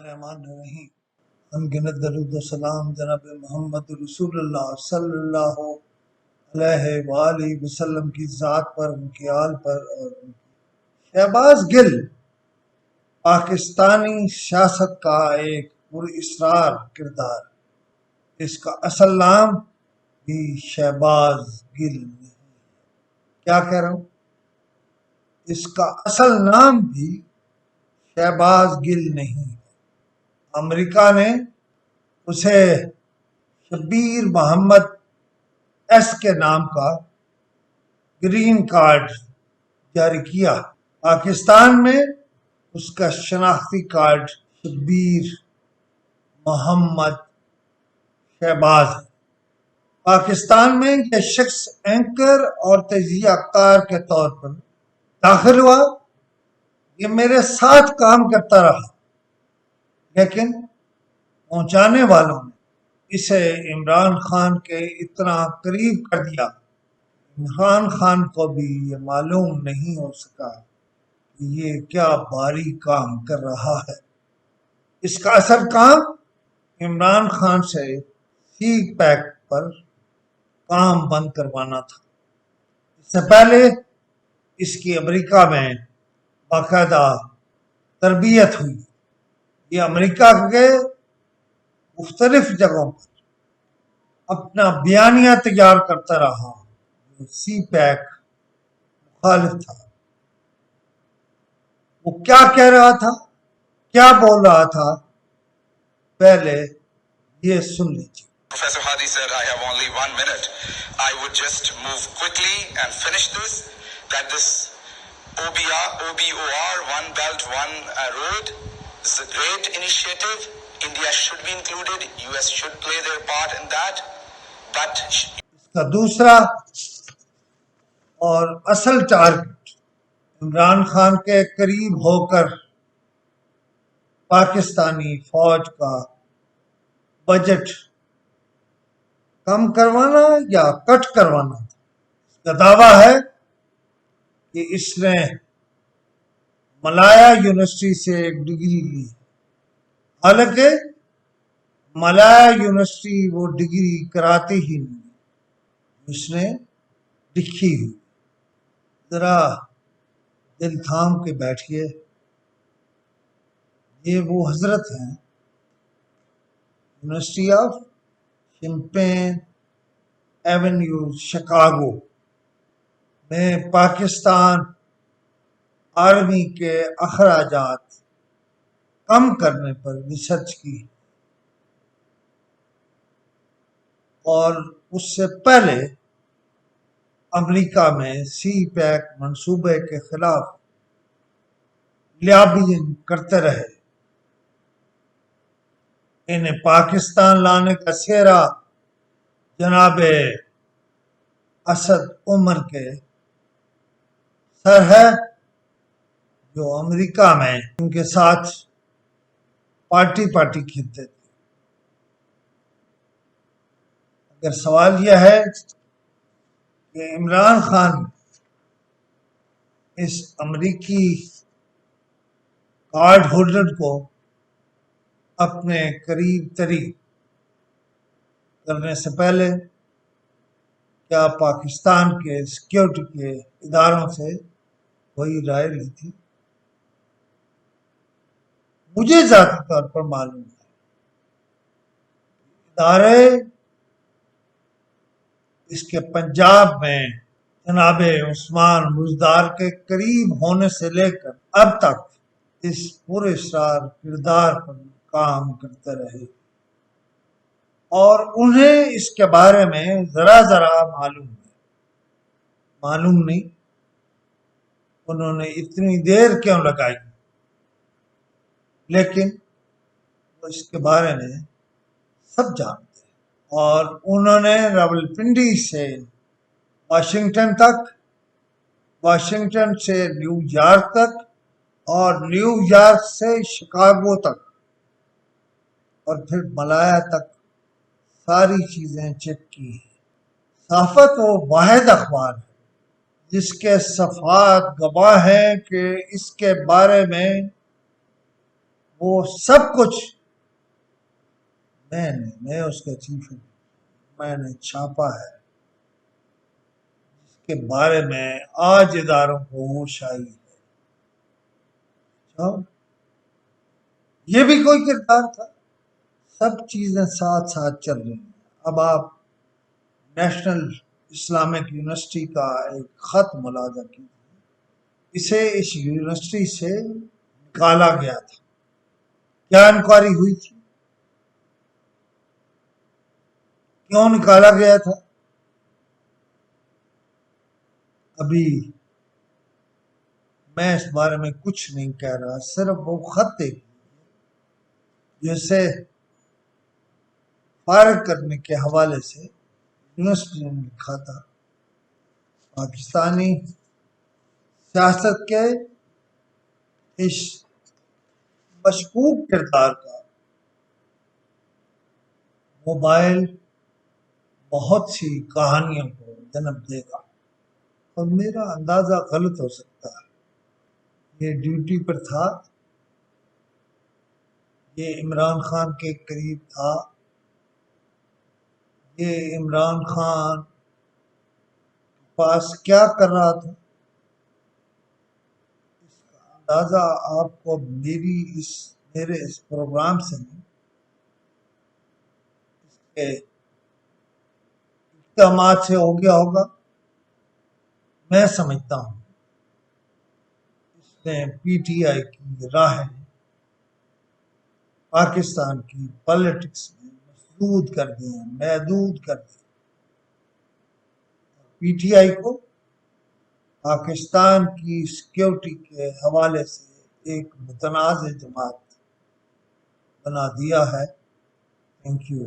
الرحمن الرحیم۔ انگنت درود و سلام جناب محمد رسول اللہ صلی اللہ علیہ وآلہ وسلم کی ذات پر، ان کی آل پر اور ان کی۔ شہباز گل پاکستانی سیاست کا ایک پراسرار کردار۔ اس کا اصل نام بھی شہباز گل نہیں۔ کیا کہہ رہا ہوں؟ اس کا اصل نام بھی شہباز گل نہیں۔ امریکہ نے اسے شبیر محمد ایس کے نام کا گرین کارڈ جاری کیا۔ پاکستان میں اس کا شناختی کارڈ شبیر محمد شہباز ہے۔ پاکستان میں یہ شخص اینکر اور تجزیہ کار کے طور پر داخل ہوا۔ یہ میرے ساتھ کام کرتا رہا، لیکن پہنچانے والوں نے اسے عمران خان کے اتنا قریب کر دیا، عمران خان کو بھی یہ معلوم نہیں ہو سکا کہ یہ کیا بھاری کام کر رہا ہے۔ اس کا اصل کام عمران خان سے سی پیک پر کام بند کروانا تھا۔ اس سے پہلے اس کی امریکہ میں باقاعدہ تربیت ہوئی۔ یہ امریکہ کے مختلف جگہوں پر اپنا بیانیہ تیار کرتا رہا جو سی پیک مخالف تھا۔ وہ کیا کہہ رہا تھا، کیا بول رہا تھا، پہلے یہ سن لیجیے۔ Professor Hadi said, I have only 1 minute. I would just move quickly and finish this, that this OBR, One Belt, One Road, is a great initiative. India should be included. US should play their part in that. But اس کا دوسرا اور اصل target Imran Khan کے قریب ہو کر پاکستانی فوج کا budget کم کروانا یا کٹ کروانا تھا۔ اس کا دعویٰ ہے کہ اس نے ملایا یونیورسٹی سے ایک ڈگری لی، حالانکہ ملایا یونیورسٹی وہ ڈگری کراتی ہی نہیں، اس نے لکھی ہوئی۔ ذرا دل تھام کے بیٹھیے۔ یہ وہ حضرت ہیں یونیورسٹی آف شمپین ایونیو شکاگو میں پاکستان آرمی کے اخراجات کم کرنے پر ریسرچ کی، اور اس سے پہلے امریکہ میں سی پیک منصوبے کے خلاف لابینگ کرتے رہے۔ انہیں پاکستان لانے کا سہرا جناب اسد عمر کے سر ہے، جو امریکہ میں ان کے ساتھ پارٹی کھیلتے تھے۔ اگر سوال یہ ہے کہ عمران خان اس امریکی کارڈ ہولڈر کو اپنے قریب تری کرنے سے پہلے کیا پاکستان کے سیکیورٹی کے اداروں سے کوئی رائے لی تھی؟ مجھے ذاتی طور پر معلوم ہے ادارے اس کے پنجاب میں جناب عثمان بزدار کے قریب ہونے سے لے کر اب تک اس پراسرار کردار پر کام کرتے رہے، اور انہیں اس کے بارے میں ذرا معلوم نہیں۔ انہوں نے اتنی دیر کیوں لگائی، لیکن وہ اس کے بارے میں سب جانتے ہیں۔ اور انہوں نے راولپنڈی سے واشنگٹن تک، واشنگٹن سے نیو یارک تک، اور نیو یارک سے شکاگو تک، اور پھر ملایا تک ساری چیزیں چیک کی ہیں۔ صحافت وہ واحد اخبار ہے جس کے صفحات گواہ ہیں کہ اس کے بارے میں وہ سب کچھ میں اس کا چیف میں نے چھاپا ہے، جس کے بارے میں آج اداروں کو ہوش آئی ہے۔ یہ بھی کوئی کردار تھا۔ سب چیزیں ساتھ ساتھ چل رہی ہیں۔ اب آپ نیشنل اسلامک یونیورسٹی کا ایک خط ملاحظہ کیجیے، اسے اس یونیورسٹی سے نکالا گیا تھا۔ کیا انکوائری ہوئی تھی؟ کیوں نکالا گیا تھا؟ ابھی میں اس بارے میں کچھ نہیں کہہ رہا، صرف وہ خط دیکھ جسے فارغ کرنے کے حوالے سے یونیورسٹی نے لکھا تھا۔ پاکستانی سیاست کے اس مشکوک کردار کا موبائل بہت سی کہانیوں کو جنم دے گا، اور میرا اندازہ غلط ہو سکتا ہے۔ یہ ڈیوٹی پر تھا، یہ عمران خان کے قریب تھا، یہ عمران خان پاس کیا کر رہا تھا، اس کا اندازہ آپ کو میرے اس پروگرام سے نہیں، اس کے اقدامات سے ہو گیا ہوگا۔ میں سمجھتا ہوں اس نے پی ٹی آئی کی راہیں پاکستان کی پالیٹکس میں محدود کر دی ہیں۔ پی ٹی آئی کو پاکستان کی سیکیورٹی کے حوالے سے ایک متنازع جماعت بنا دیا ہے۔ Thank you.